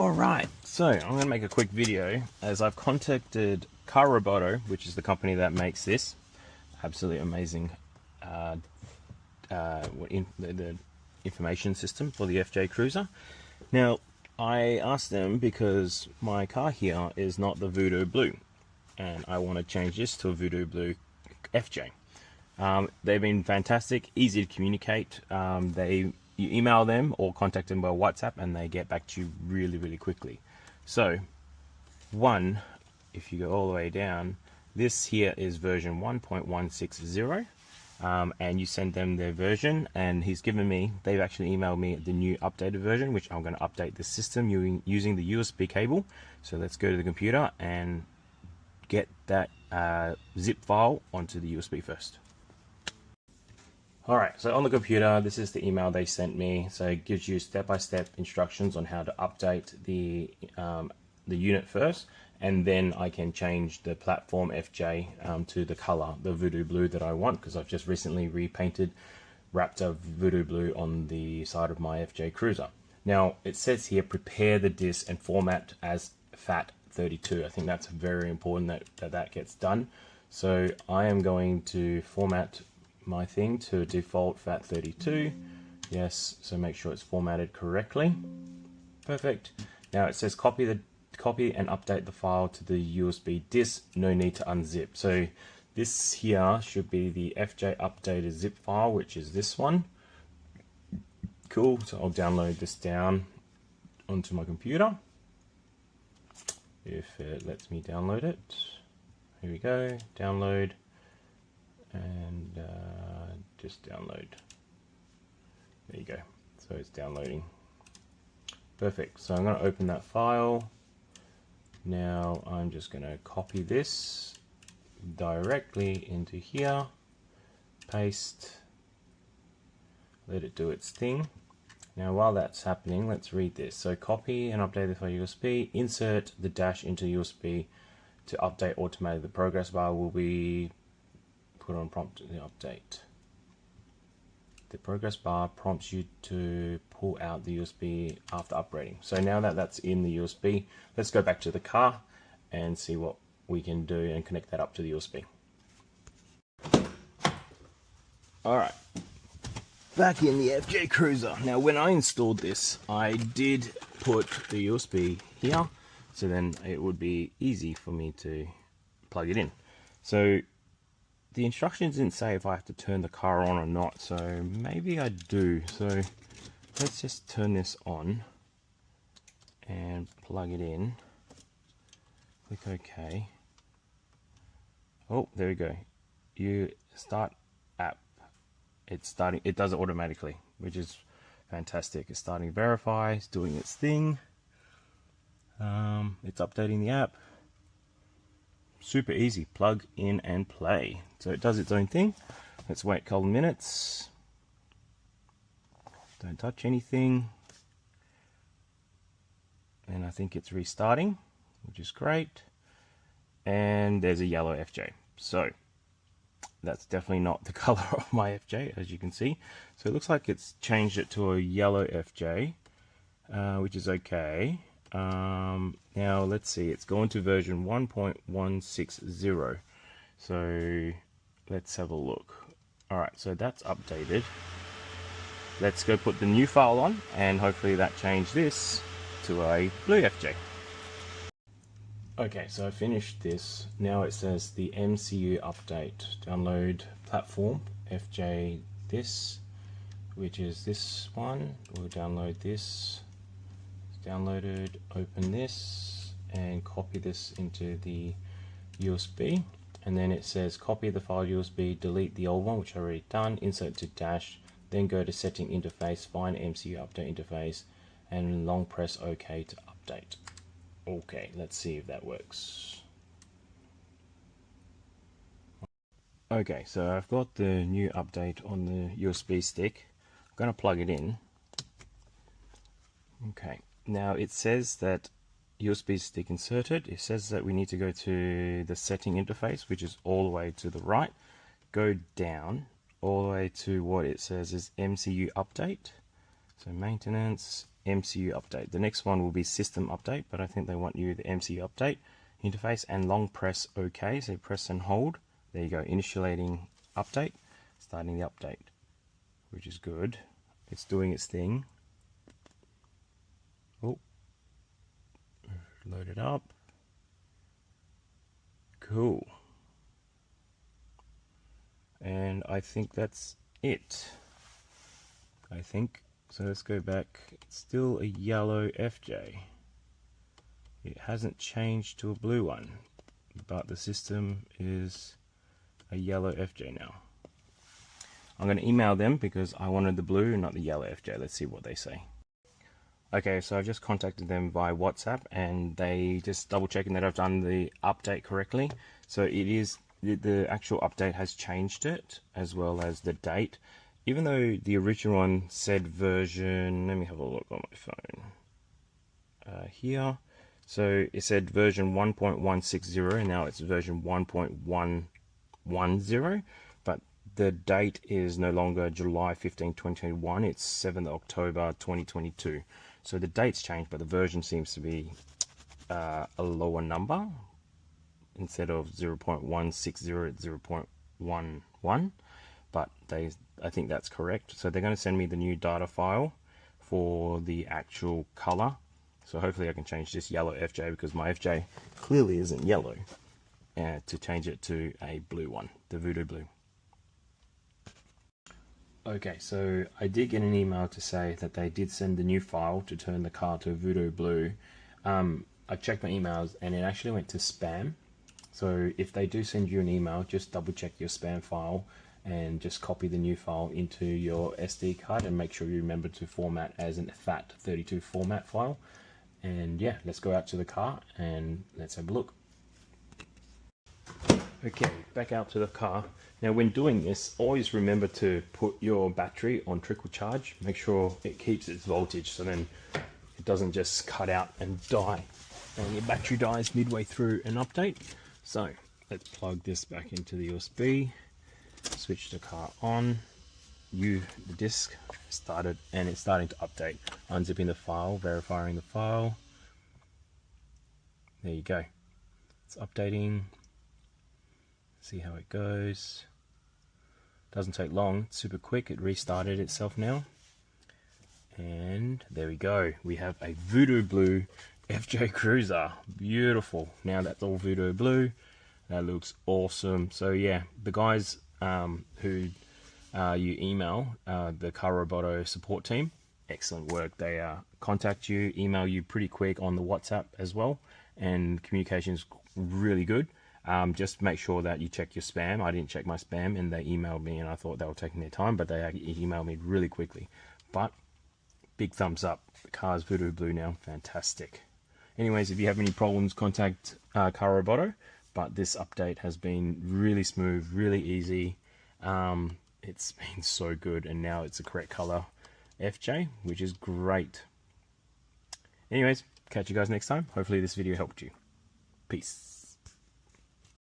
Alright, so I'm going to make a quick video as I've contacted Carobotor, which is the company that makes this absolutely amazing the information system for the FJ Cruiser. Now, I asked them because my car here is not the Voodoo Blue, and I want to change this to a Voodoo Blue FJ. They've been fantastic, easy to communicate. You email them or contact them by WhatsApp and they get back to you really quickly. So, if you go all the way down, this here is version 1.160, and you send them their version, and they've actually emailed me the new updated version, which I'm going to update the system using the USB cable. So let's go to the computer and get that zip file onto the USB first. Alright, so on the computer, this is the email they sent me. So it gives you step-by-step instructions on how to update the unit first, and then I can change the platform FJ to the color, the Voodoo Blue that I want, because I've just recently wrapped a Voodoo Blue on the side of my FJ Cruiser. Now, it says here, prepare the disk and format as FAT32. I think that's very important that gets done. So I am going to format my thing to default FAT32. Yes, so make sure it's formatted correctly. Perfect. Now it says copy and update the file to the USB disk. No need to unzip. So this here should be the FJ updated zip file, which is this one. Cool. So I'll download this down onto my computer if it lets me download it. Here we go. Download. And just download. There you go. So it's downloading. Perfect. So I'm going to open that file. Now I'm just going to copy this directly into here, paste, let it do its thing. Now while that's happening, let's read this. So copy and update the file USB, insert the dash into USB to update automatically. The progress bar will be put on prompt to the update. The progress bar prompts you to pull out the USB after upgrading. So now that that's in the USB, let's go back to the car and see what we can do and connect that up to the USB. Alright, back in the FJ Cruiser. Now when I installed this, I did put the USB here, so then it would be easy for me to plug it in. So the instructions didn't say if I have to turn the car on or not, so maybe I do. So let's just turn this on and plug it in. Click OK. Oh, there we go. You start app. It's starting. It does it automatically, which is fantastic. It's starting to verify. It's doing its thing. It's updating the app. Super easy, plug in and play. So it does its own thing. Let's wait a couple minutes. Don't touch anything. And I think it's restarting, which is great. And there's a yellow FJ. So that's definitely not the color of my FJ, as you can see. So it looks like it's changed it to a yellow FJ, which is okay. Now let's see, it's going to version 1.160. So let's have a look. Alright, so that's updated. Let's go put the new file on, and hopefully that changed this to a blue FJ. Okay, so I finished this. Now it says the MCU update. Download platform FJ this, which is this one. We'll download this. Downloaded, open this and copy this into the USB, and then it says copy the file USB, delete the old one, which I already done, insert to dash, then go to setting interface, find MCU update interface and long press OK to update. Okay, let's see if that works. Okay, so I've got the new update on the USB stick. I'm going to plug it in. Okay. Now it says that USB stick inserted. It says that we need to go to the setting interface, which is all the way to the right. Go down all the way to what it says is MCU update. So maintenance, MCU update. The next one will be system update, but I think they want you the MCU update interface and long press OK. So press and hold. There you go. Initiating update, starting the update, which is good. It's doing its thing. Oh, load it up. Cool. And I think that's it. I think. So let's go back. It's still a yellow FJ. It hasn't changed to a blue one, but the system is a yellow FJ now. I'm going to email them because I wanted the blue, not the yellow FJ. Let's see what they say. Okay, so I've just contacted them via WhatsApp and they just double checking that I've done the update correctly. So it is, the actual update has changed it as well as the date. Even though the original one said version, let me have a look on my phone. Here, so it said version 1.160 and now it's version 1.110, but the date is no longer July 15, 2021, it's 7th October 2022. So the date's changed, but the version seems to be a lower number. Instead of 0.160, it's 0.11. But I think that's correct. So they're going to send me the new data file for the actual color. So hopefully I can change this yellow FJ because my FJ clearly isn't yellow, to change it to a blue one, the Voodoo Blue. Okay, so I did get an email to say that they did send the new file to turn the car to Voodoo Blue. I checked my emails and it actually went to spam. So if they do send you an email, just double check your spam file and just copy the new file into your SD card and make sure you remember to format as an FAT32 format file. And yeah, let's go out to the car and let's have a look. Okay, back out to the car. Now when doing this, always remember to put your battery on trickle charge. Make sure it keeps its voltage so then it doesn't just cut out and die and your battery dies midway through an update. So let's plug this back into the USB, switch the car on, the disk started and it's starting to update. Unzipping the file, verifying the file. There you go. It's updating. See how it goes. Doesn't take long, it's super quick. It restarted itself now. And there we go. We have a Voodoo Blue FJ Cruiser. Beautiful. Now that's all Voodoo Blue. That looks awesome. So yeah, the guys who you email, the Carobotor support team, excellent work. They contact you, email you pretty quick on the WhatsApp as well, and communication's really good. Just make sure that you check your spam. I didn't check my spam and they emailed me and I thought they were taking their time, but they emailed me really quickly. But big thumbs up. The car's Voodoo Blue now. Fantastic. Anyways, if you have any problems, contact Carobotor. But this update has been really smooth, really easy. It's been so good, and now it's the correct color FJ, which is great. Anyways, catch you guys next time. Hopefully this video helped you. Peace.